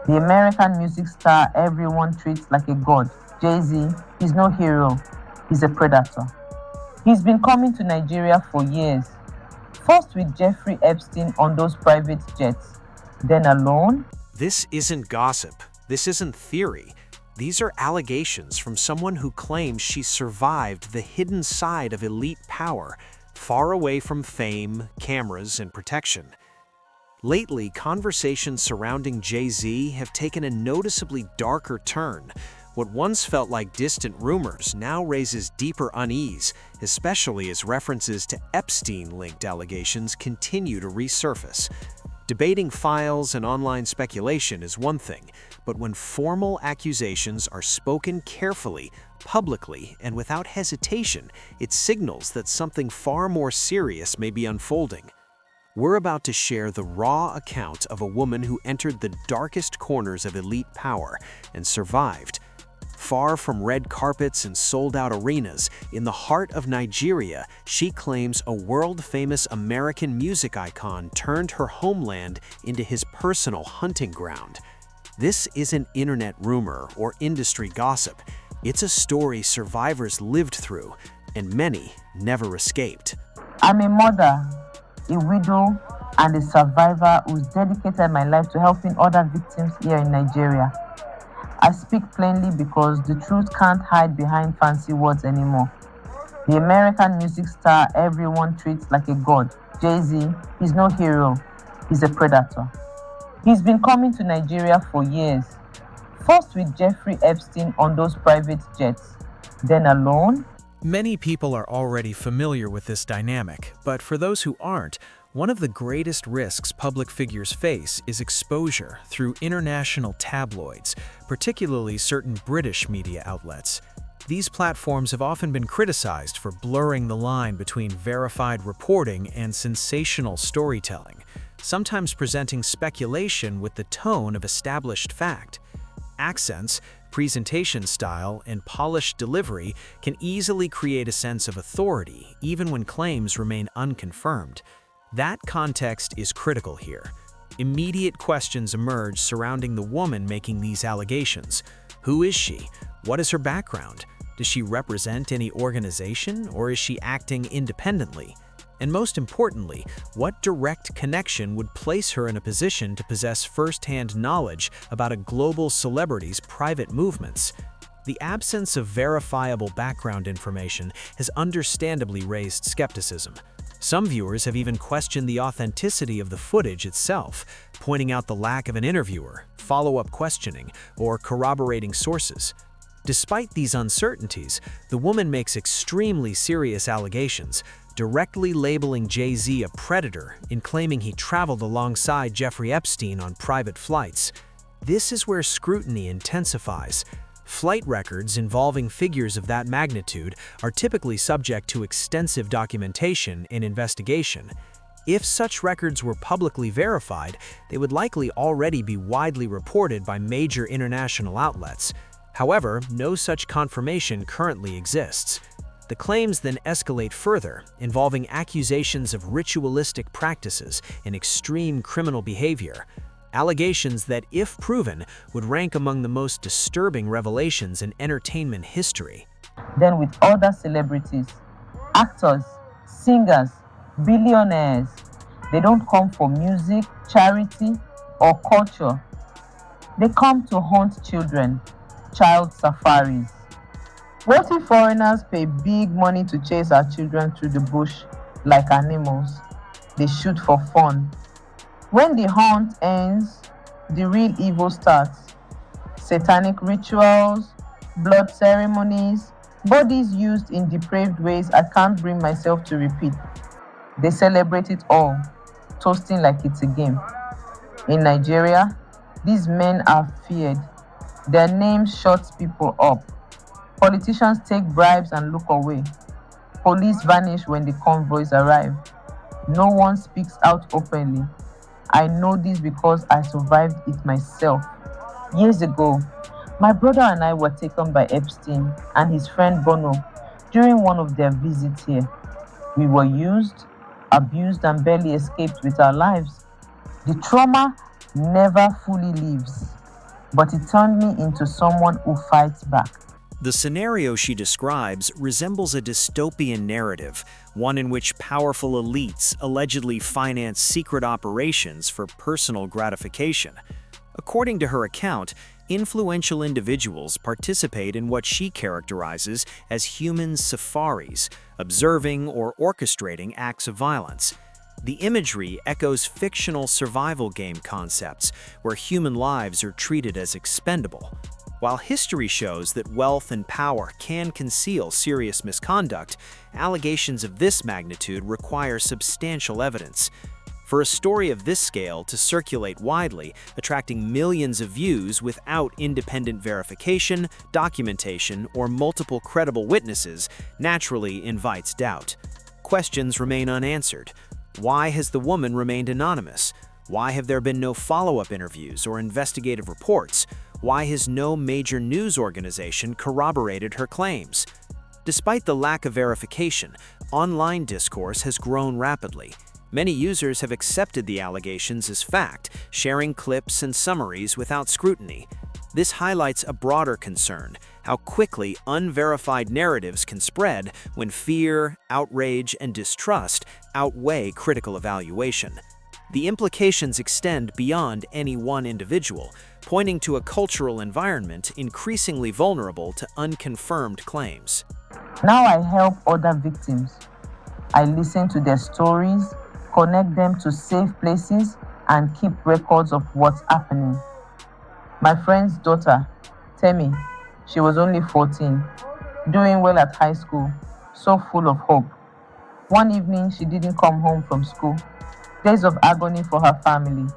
The American music star everyone treats like a god, Jay-Z, is no hero, he's a predator. He's been coming to Nigeria for years, first with Jeffrey Epstein on those private jets, then alone. This isn't gossip. This isn't theory. These are allegations from someone who claims she survived the hidden side of elite power, far away from fame, cameras, and protection. Lately, conversations surrounding Jay-Z have taken a noticeably darker turn. What once felt like distant rumors now raises deeper unease, especially as references to Epstein-linked allegations continue to resurface. Debating files and online speculation is one thing, but when formal accusations are spoken carefully, publicly, and without hesitation, it signals that something far more serious may be unfolding. We're about to share the raw account of a woman who entered the darkest corners of elite power and survived. Far from red carpets and sold-out arenas, in the heart of Nigeria, she claims a world-famous American music icon turned her homeland into his personal hunting ground. This isn't internet rumor or industry gossip. It's a story survivors lived through, and many never escaped. I'm a mother, a widow, and a survivor who's dedicated my life to helping other victims here in Nigeria. I speak plainly because the truth can't hide behind fancy words anymore. The American music star everyone treats like a god, Jay-Z, is no hero, he's a predator. He's been coming to Nigeria for years, first with Jeffrey Epstein on those private jets, then alone. Many people are already familiar with this dynamic, but for those who aren't, one of the greatest risks public figures face is exposure through international tabloids, particularly certain British media outlets. These platforms have often been criticized for blurring the line between verified reporting and sensational storytelling, sometimes presenting speculation with the tone of established fact. Accents, presentation style, and polished delivery can easily create a sense of authority, even when claims remain unconfirmed. That context is critical here. Immediate questions emerge surrounding the woman making these allegations. Who is she? What is her background? Does she represent any organization, or is she acting independently? And most importantly, what direct connection would place her in a position to possess first-hand knowledge about a global celebrity's private movements? The absence of verifiable background information has understandably raised skepticism. Some viewers have even questioned the authenticity of the footage itself, pointing out the lack of an interviewer, follow-up questioning, or corroborating sources. Despite these uncertainties, the woman makes extremely serious allegations, directly labeling Jay-Z a predator in claiming he traveled alongside Jeffrey Epstein on private flights. This is where scrutiny intensifies. Flight records involving figures of that magnitude are typically subject to extensive documentation and investigation. If such records were publicly verified, they would likely already be widely reported by major international outlets. However, no such confirmation currently exists. The claims then escalate further, involving accusations of ritualistic practices and extreme criminal behavior. Allegations that, if proven, would rank among the most disturbing revelations in entertainment history. Then with other celebrities, actors, singers, billionaires, they don't come for music, charity, or culture. They come to hunt children, child safaris. What if foreigners pay big money to chase our children through the bush like animals? They shoot for fun. When the hunt ends, the real evil starts. Satanic rituals, blood ceremonies, bodies used in depraved ways I can't bring myself to repeat. They celebrate it all, toasting like it's a game. In Nigeria, these men are feared. Their names shut people up. Politicians take bribes and look away. Police vanish when the convoys arrive. No one speaks out openly. I know this because I survived it myself. Years ago, my brother and I were taken by Epstein and his friend Bono during one of their visits here. We were used, abused, and barely escaped with our lives. The trauma never fully leaves. but it turned me into someone who fights back. The scenario she describes resembles a dystopian narrative, one in which powerful elites allegedly finance secret operations for personal gratification. According to her account, influential individuals participate in what she characterizes as human safaris, observing or orchestrating acts of violence. The imagery echoes fictional survival game concepts where human lives are treated as expendable. While history shows that wealth and power can conceal serious misconduct, allegations of this magnitude require substantial evidence. For a story of this scale to circulate widely, attracting millions of views without independent verification, documentation, or multiple credible witnesses, naturally invites doubt. Questions remain unanswered. Why has the woman remained anonymous? Why have there been no follow-up interviews or investigative reports? Why has no major news organization corroborated her claims? Despite the lack of verification, online discourse has grown rapidly. Many users have accepted the allegations as fact, sharing clips and summaries without scrutiny. This highlights a broader concern: how quickly unverified narratives can spread when fear, outrage, and distrust outweigh critical evaluation. The implications extend beyond any one individual, pointing to a cultural environment increasingly vulnerable to unconfirmed claims. Now I help other victims. I listen to their stories, connect them to safe places, and keep records of what's happening. My friend's daughter, Temi, she was only 14, doing well at high school, so full of hope. One evening, she didn't come home from school. Days of agony for her family.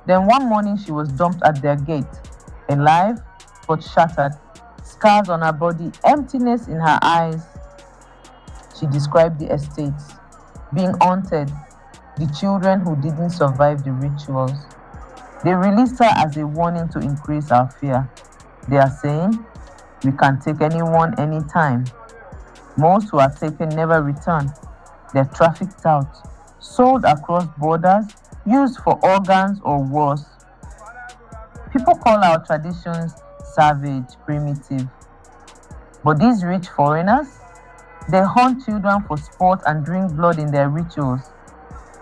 Then one morning, she was dumped at their gate, alive but shattered, scars on her body, emptiness in her eyes. She described the estates, being haunted, the children who didn't survive the rituals. They released her as a warning to increase our fear. They are saying, we can take anyone anytime. Most who are taken never return. They're trafficked out, sold across borders, used for organs or worse. People call our traditions savage, primitive. But these rich foreigners, they hunt children for sport and drink blood in their rituals.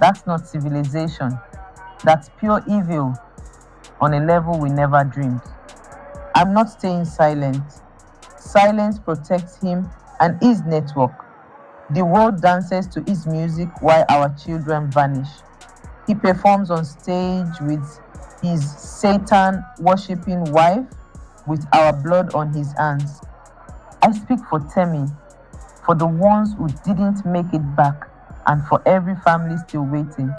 That's not civilization. That's pure evil on a level we never dreamed. I'm not staying silent. Silence protects him and his network. The world dances to his music while our children vanish. He performs on stage with his Satan worshipping wife with our blood on his hands. I speak for Temi, for the ones who didn't make it back, and for every family still waiting.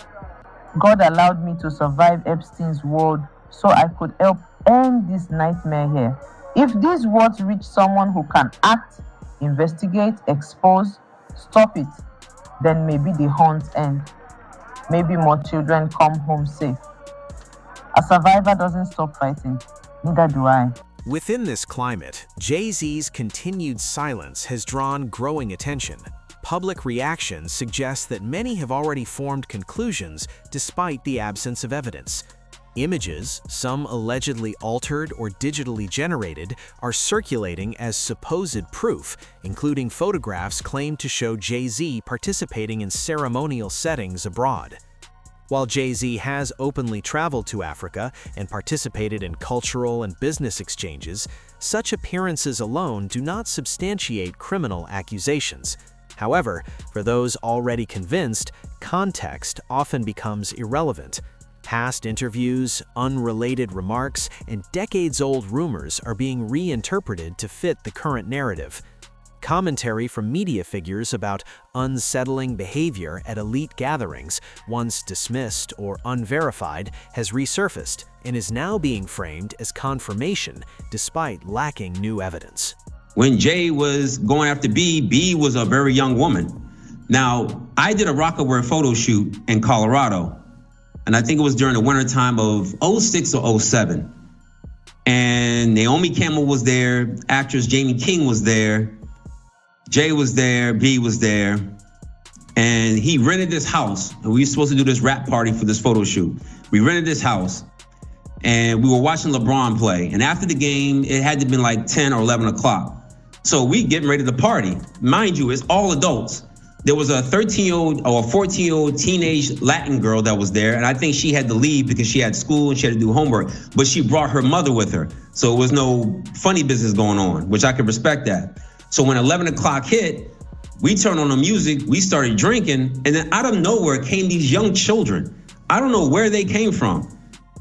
God allowed me to survive Epstein's world so I could help end this nightmare here. If these words reach someone who can act, investigate, expose, stop it, then maybe the hunt ends. Maybe more children come home safe. A survivor doesn't stop fighting, neither do I. Within this climate, Jay-Z's continued silence has drawn growing attention. Public reactions suggest that many have already formed conclusions despite the absence of evidence. Images, some allegedly altered or digitally generated, are circulating as supposed proof, including photographs claimed to show Jay-Z participating in ceremonial settings abroad. While Jay-Z has openly traveled to Africa and participated in cultural and business exchanges, such appearances alone do not substantiate criminal accusations. However, for those already convinced, context often becomes irrelevant. Past interviews, unrelated remarks, and decades-old rumors are being reinterpreted to fit the current narrative. Commentary from media figures about unsettling behavior at elite gatherings, once dismissed or unverified, has resurfaced and is now being framed as confirmation despite lacking new evidence. When Jay was going after B was a very young woman. Now, I did a Rockaware photo shoot in Colorado, and I think it was during the winter time of 06 or 07. And Naomi Campbell was there, actress Jamie King was there, Jay was there, B was there, and he rented this house. And we were supposed to do this rap party for this photo shoot. We rented this house, and we were watching LeBron play. And after the game, it had to been like 10 or 11 o'clock. So we getting ready to party. Mind you, it's all adults. There was a 13-year-old or a 14-year-old teenage Latin girl that was there, and I think she had to leave because she had school and she had to do homework, but she brought her mother with her. So it was no funny business going on, which I could respect that. So when 11 o'clock hit, we turned on the music, we started drinking, and then out of nowhere came these young children. I don't know where they came from.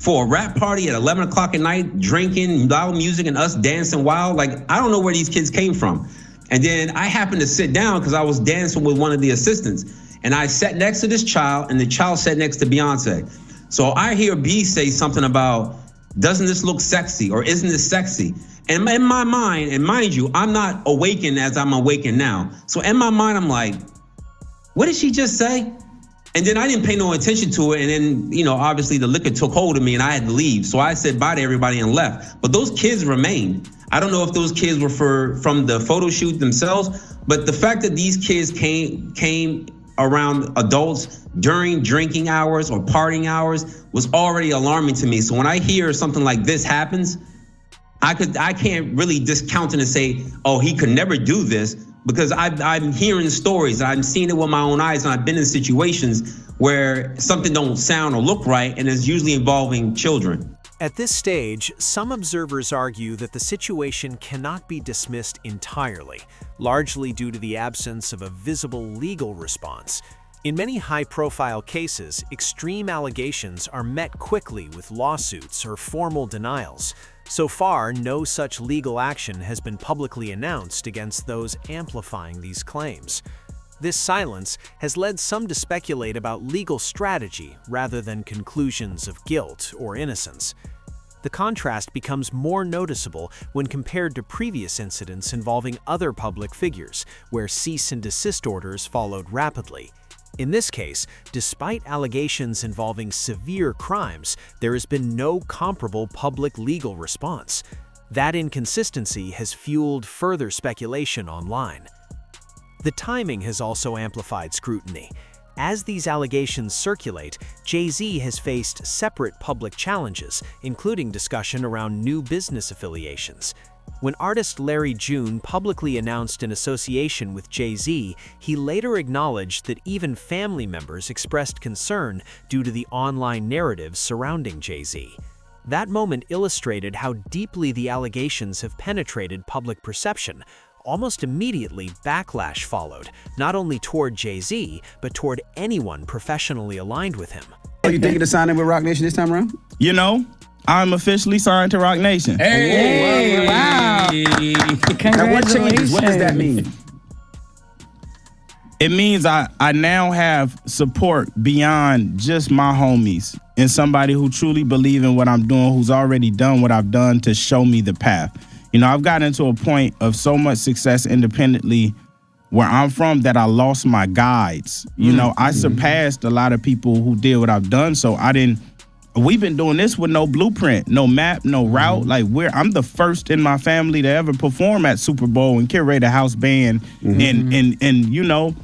For a rap party at 11 o'clock at night, drinking, loud music, and us dancing wild. Like, I don't know where these kids came from. And then I happened to sit down because I was dancing with one of the assistants. And I sat next to this child, and the child sat next to Beyonce. So I hear B say something about, doesn't this look sexy, or isn't this sexy? And in my mind, and mind you, I'm not awakened as I'm awakened now. So in my mind, I'm like, what did she just say? And then I didn't pay no attention to it. And then, you know, obviously the liquor took hold of me and I had to leave. So I said bye to everybody and left. But those kids remained. I don't know if those kids were from the photo shoot themselves, but the fact that these kids came around adults during drinking hours or partying hours was already alarming to me. So when I hear something like this happens, I can't really discount it and say, oh, he could never do this, because I'm hearing stories, I'm seeing it with my own eyes, and I've been in situations where something don't sound or look right, and it's usually involving children. At this stage, some observers argue that the situation cannot be dismissed entirely, largely due to the absence of a visible legal response. In many high-profile cases, extreme allegations are met quickly with lawsuits or formal denials. So far, no such legal action has been publicly announced against those amplifying these claims. This silence has led some to speculate about legal strategy rather than conclusions of guilt or innocence. The contrast becomes more noticeable when compared to previous incidents involving other public figures, where cease and desist orders followed rapidly. In this case, despite allegations involving severe crimes, there has been no comparable public legal response. That inconsistency has fueled further speculation online. The timing has also amplified scrutiny. As these allegations circulate, Jay-Z has faced separate public challenges, including discussion around new business affiliations. When artist Larry June publicly announced an association with Jay-Z, he later acknowledged that even family members expressed concern due to the online narratives surrounding Jay-Z. That moment illustrated how deeply the allegations have penetrated public perception. Almost immediately, backlash followed, not only toward Jay-Z, but toward anyone professionally aligned with him. Are you thinking of signing with Roc Nation this time around? You know, I'm officially signed to Roc Nation. Hey, wow. Now what changes? What does that mean? It means I now have support beyond just my homies and somebody who truly believe in what I'm doing, who's already done what I've done to show me the path. You know, I've gotten to a point of so much success independently where I'm from that I lost my guides. You know, I surpassed a lot of people who did what I've done. So we've been doing this with no blueprint, no map, no route. Like I'm the first in my family to ever perform at Super Bowl and curate a house band. And you know,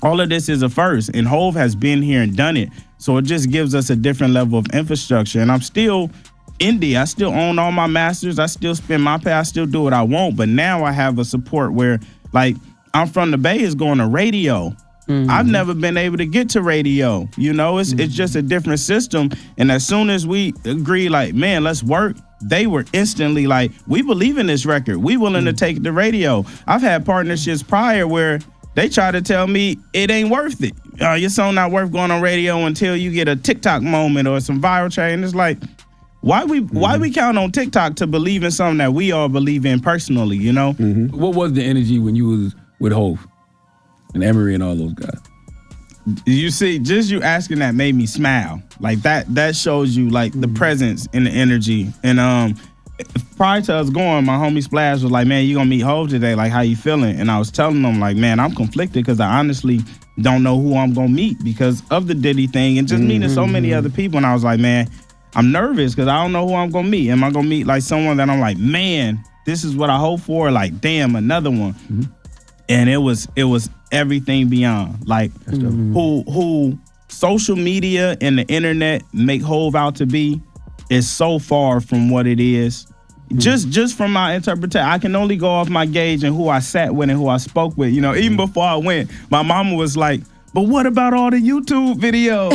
all of this is a first. And Hov has been here and done it. So it just gives us a different level of infrastructure. And I'm still indie. I still own all my masters. I still spin my pay. I still do what I want. But now I have a support where, like, I'm from the Bay is going to radio. I've never been able to get to radio. You know, it's just a different system. And as soon as we agree, like, man, let's work, they were instantly like, we believe in this record. We willing to take it to radio. I've had partnerships prior where they try to tell me it ain't worth it. Your song not worth going on radio until you get a TikTok moment or some viral train. It's like, why we count on TikTok to believe in something that we all believe in personally, you know? What was the energy when you was with Hov and Emery and all those guys? You see, just you asking that made me smile. Like that shows you like the presence and the energy. And prior to us going, my homie Splash was like, man, you gonna meet Hov today, like how you feeling? And I was telling him like, man, I'm conflicted because I honestly don't know who I'm gonna meet because of the Diddy thing and just meeting so many other people. And I was like, man, I'm nervous because I don't know who I'm gonna meet. Am I gonna meet like someone that I'm like, man, this is what I hope for? Like, damn, another one. And it was everything beyond. Like who social media and the internet make Hov out to be. is so far from what it is. Just from my interpretation, I can only go off my gauge and who I sat with and who I spoke with. You know, even before I went, my mama was like, "But what about all the YouTube videos?"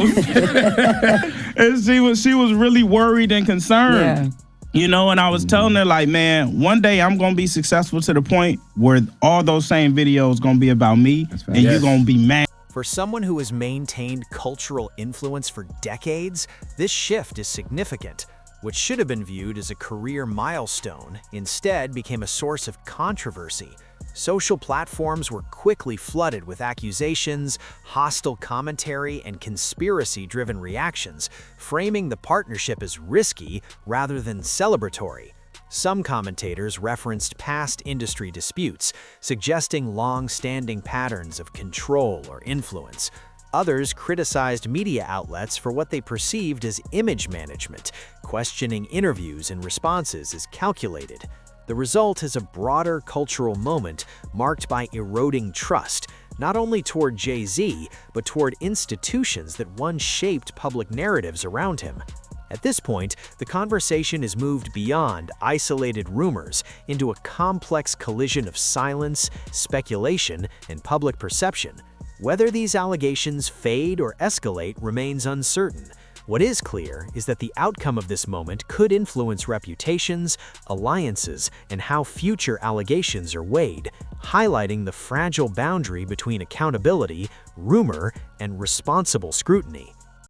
And she was really worried and concerned. You know, and I was telling her, like, man, one day I'm gonna be successful to the point where all those same videos gonna be about me, and you're gonna be mad. For someone who has maintained cultural influence for decades, this shift is significant. What should have been viewed as a career milestone instead became a source of controversy. Social platforms were quickly flooded with accusations, hostile commentary, and conspiracy-driven reactions, framing the partnership as risky rather than celebratory. Some commentators referenced past industry disputes, suggesting long-standing patterns of control or influence. Others criticized media outlets for what they perceived as image management, questioning interviews and responses as calculated. The result is a broader cultural moment marked by eroding trust, not only toward Jay-Z, but toward institutions that once shaped public narratives around him. At this point, the conversation has moved beyond isolated rumors into a complex collision of silence, speculation, and public perception. Whether these allegations fade or escalate remains uncertain. What is clear is that the outcome of this moment could influence reputations, alliances, and how future allegations are weighed, highlighting the fragile boundary between accountability, rumor, and responsible scrutiny.